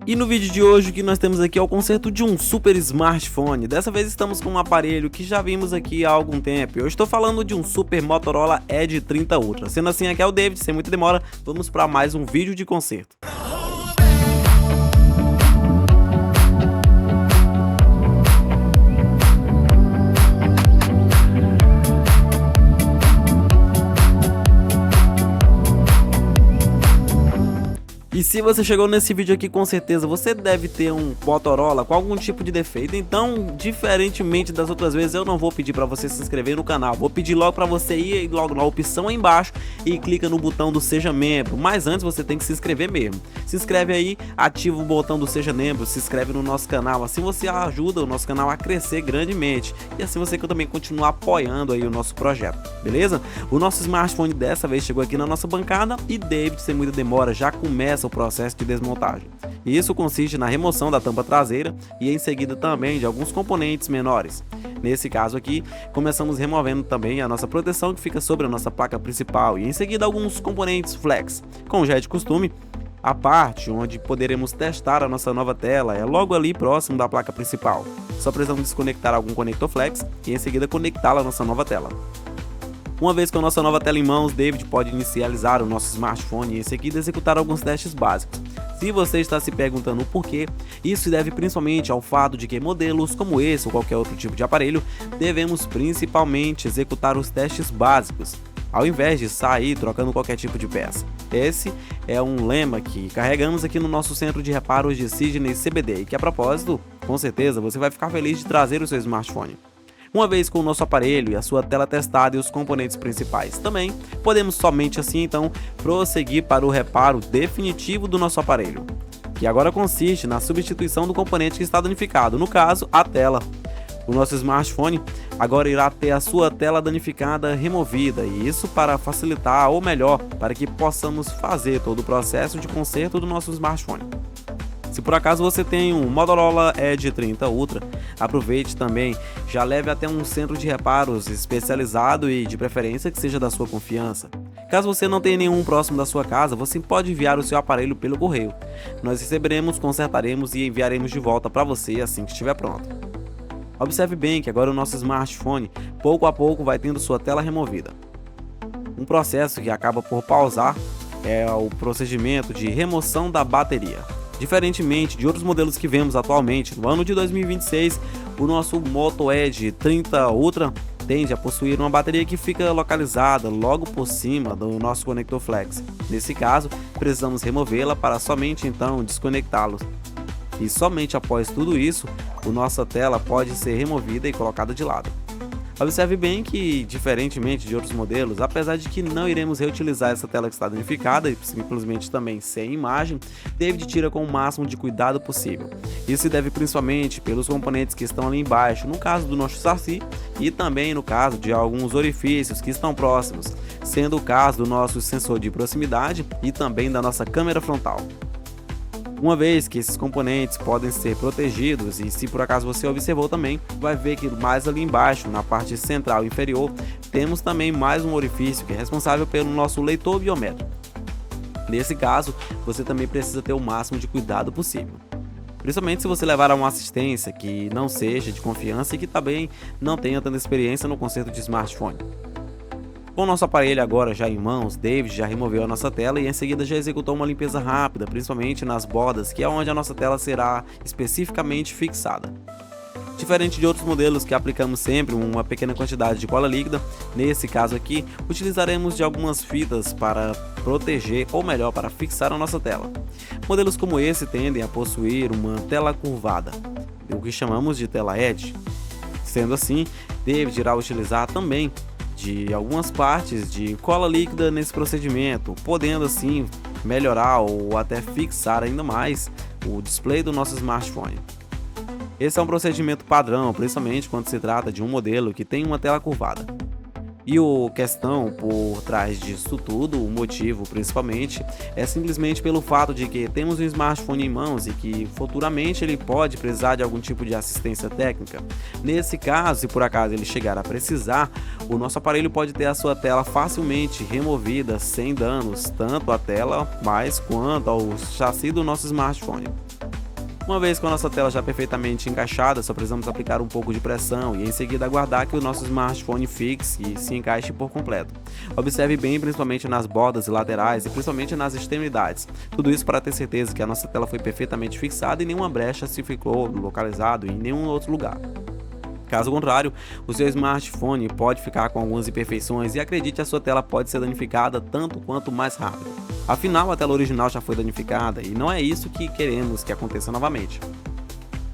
E no vídeo de hoje o que nós temos aqui é o conserto de um super smartphone. Dessa vez estamos com um aparelho que já vimos aqui há algum tempo. Eu estou falando de um super Motorola Edge 30 Ultra. Sendo assim, aqui é o David, sem muita demora, vamos para mais um vídeo de conserto. E se você chegou nesse vídeo aqui, com certeza você deve ter um Motorola com algum tipo de defeito. Então, diferentemente das outras vezes, eu não vou pedir para você se inscrever no canal. Vou pedir logo para você ir logo na opção aí embaixo e clica no botão do Seja Membro. Mas antes você tem que se inscrever mesmo. Se inscreve aí, ativa o botão do Seja Membro, se inscreve no nosso canal. Assim você ajuda o nosso canal a crescer grandemente. E assim você também continua apoiando aí o nosso projeto, beleza? O nosso smartphone dessa vez chegou aqui na nossa bancada e David, sem muita demora, já começa o processo de desmontagem. Isso consiste na remoção da tampa traseira e em seguida também de alguns componentes menores. Nesse caso aqui, começamos removendo também a nossa proteção que fica sobre a nossa placa principal e em seguida alguns componentes flex. Como já é de costume, a parte onde poderemos testar a nossa nova tela é logo ali próximo da placa principal. Só precisamos desconectar algum conector flex e em seguida conectá-la à nossa nova tela. Uma vez com a nossa nova tela em mãos, David pode inicializar o nosso smartphone e em seguida executar alguns testes básicos. Se você está se perguntando o porquê, isso se deve principalmente ao fato de que modelos como esse ou qualquer outro tipo de aparelho, devemos principalmente executar os testes básicos, ao invés de sair trocando qualquer tipo de peça. Esse é um lema que carregamos aqui no nosso centro de reparos de Sydney CBD e que, a propósito, com certeza você vai ficar feliz de trazer o seu smartphone. Uma vez com o nosso aparelho e a sua tela testada e os componentes principais também, podemos somente assim então prosseguir para o reparo definitivo do nosso aparelho, que agora consiste na substituição do componente que está danificado, no caso, a tela. O nosso smartphone agora irá ter a sua tela danificada removida, e isso para facilitar, ou melhor, para que possamos fazer todo o processo de conserto do nosso smartphone. Se por acaso você tem um Motorola Edge 30 Ultra, aproveite também, já leve até um centro de reparos especializado e de preferência que seja da sua confiança. Caso você não tenha nenhum próximo da sua casa, você pode enviar o seu aparelho pelo correio. Nós receberemos, consertaremos e enviaremos de volta para você assim que estiver pronto. Observe bem que agora o nosso smartphone, pouco a pouco, vai tendo sua tela removida. Um processo que acaba por pausar é o procedimento de remoção da bateria. Diferentemente de outros modelos que vemos atualmente, no ano de 2026, o nosso Moto Edge 30 Ultra tende a possuir uma bateria que fica localizada logo por cima do nosso conector flex. Nesse caso, precisamos removê-la para somente então desconectá-lo. E somente após tudo isso, a nossa tela pode ser removida e colocada de lado. Observe bem que, diferentemente de outros modelos, apesar de que não iremos reutilizar essa tela que está danificada e simplesmente também sem imagem, David tira com o máximo de cuidado possível. Isso se deve principalmente pelos componentes que estão ali embaixo, no caso do nosso chassi, e também no caso de alguns orifícios que estão próximos, sendo o caso do nosso sensor de proximidade e também da nossa câmera frontal. Uma vez que esses componentes podem ser protegidos, e se por acaso você observou também, vai ver que mais ali embaixo, na parte central inferior, temos também mais um orifício que é responsável pelo nosso leitor biométrico. Nesse caso, você também precisa ter o máximo de cuidado possível, principalmente se você levar a uma assistência que não seja de confiança e que também não tenha tanta experiência no conserto de smartphone. Com o nosso aparelho agora já em mãos, David já removeu a nossa tela e em seguida já executou uma limpeza rápida, principalmente nas bordas, que é onde a nossa tela será especificamente fixada. Diferente de outros modelos que aplicamos sempre uma pequena quantidade de cola líquida, nesse caso aqui, utilizaremos de algumas fitas para proteger, ou melhor, para fixar a nossa tela. Modelos como esse tendem a possuir uma tela curvada, o que chamamos de tela Edge. Sendo assim, David irá utilizar também de algumas partes de cola líquida nesse procedimento, podendo assim melhorar ou até fixar ainda mais o display do nosso smartphone. Esse é um procedimento padrão, principalmente quando se trata de um modelo que tem uma tela curvada. E a questão por trás disso tudo, o motivo principalmente, é simplesmente pelo fato de que temos um smartphone em mãos e que futuramente ele pode precisar de algum tipo de assistência técnica. Nesse caso, se por acaso ele chegar a precisar, o nosso aparelho pode ter a sua tela facilmente removida sem danos, tanto à tela mais quanto ao chassi do nosso smartphone. Uma vez com a nossa tela já perfeitamente encaixada, só precisamos aplicar um pouco de pressão e em seguida aguardar que o nosso smartphone fixe e se encaixe por completo. Observe bem principalmente nas bordas e laterais e principalmente nas extremidades. Tudo isso para ter certeza que a nossa tela foi perfeitamente fixada e nenhuma brecha se ficou localizado em nenhum outro lugar. Caso contrário, o seu smartphone pode ficar com algumas imperfeições e acredite, a sua tela pode ser danificada tanto quanto mais rápido. Afinal, a tela original já foi danificada e não é isso que queremos que aconteça novamente.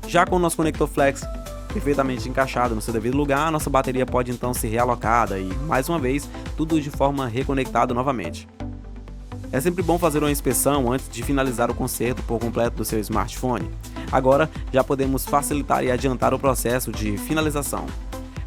Já com o nosso conector flex perfeitamente encaixado no seu devido lugar, a nossa bateria pode então ser realocada e, mais uma vez, tudo de forma reconectada novamente. É sempre bom fazer uma inspeção antes de finalizar o conserto por completo do seu smartphone. Agora, já podemos facilitar e adiantar o processo de finalização.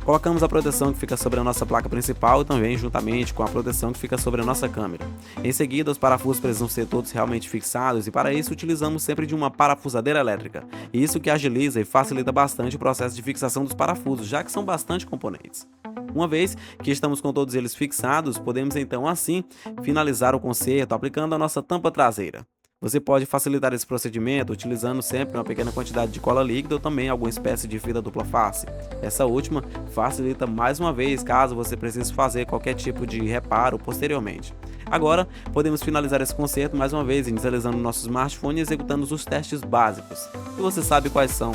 Colocamos a proteção que fica sobre a nossa placa principal e também juntamente com a proteção que fica sobre a nossa câmera. Em seguida, os parafusos precisam ser todos realmente fixados e para isso utilizamos sempre de uma parafusadeira elétrica. Isso que agiliza e facilita bastante o processo de fixação dos parafusos, já que são bastante componentes. Uma vez que estamos com todos eles fixados, podemos então assim finalizar o conserto aplicando a nossa tampa traseira. Você pode facilitar esse procedimento utilizando sempre uma pequena quantidade de cola líquida ou também alguma espécie de fita dupla face. Essa última facilita mais uma vez caso você precise fazer qualquer tipo de reparo posteriormente. Agora, podemos finalizar esse conserto mais uma vez inicializando o nosso smartphone e executando os testes básicos. E você sabe quais são.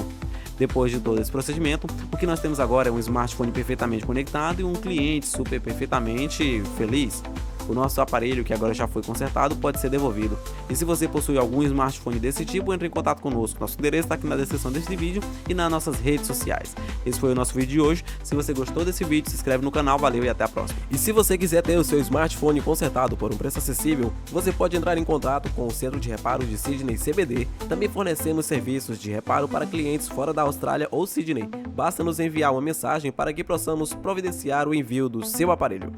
Depois de todo esse procedimento, o que nós temos agora é um smartphone perfeitamente conectado e um cliente super perfeitamente feliz. O nosso aparelho, que agora já foi consertado, pode ser devolvido. E se você possui algum smartphone desse tipo, entre em contato conosco. Nosso endereço está aqui na descrição desse vídeo e nas nossas redes sociais. Esse foi o nosso vídeo de hoje. Se você gostou desse vídeo, se inscreve no canal. Valeu e até a próxima. E se você quiser ter o seu smartphone consertado por um preço acessível, você pode entrar em contato com o Centro de Reparo de Sydney CBD. Também fornecemos serviços de reparo para clientes fora da Austrália ou Sydney. Basta nos enviar uma mensagem para que possamos providenciar o envio do seu aparelho.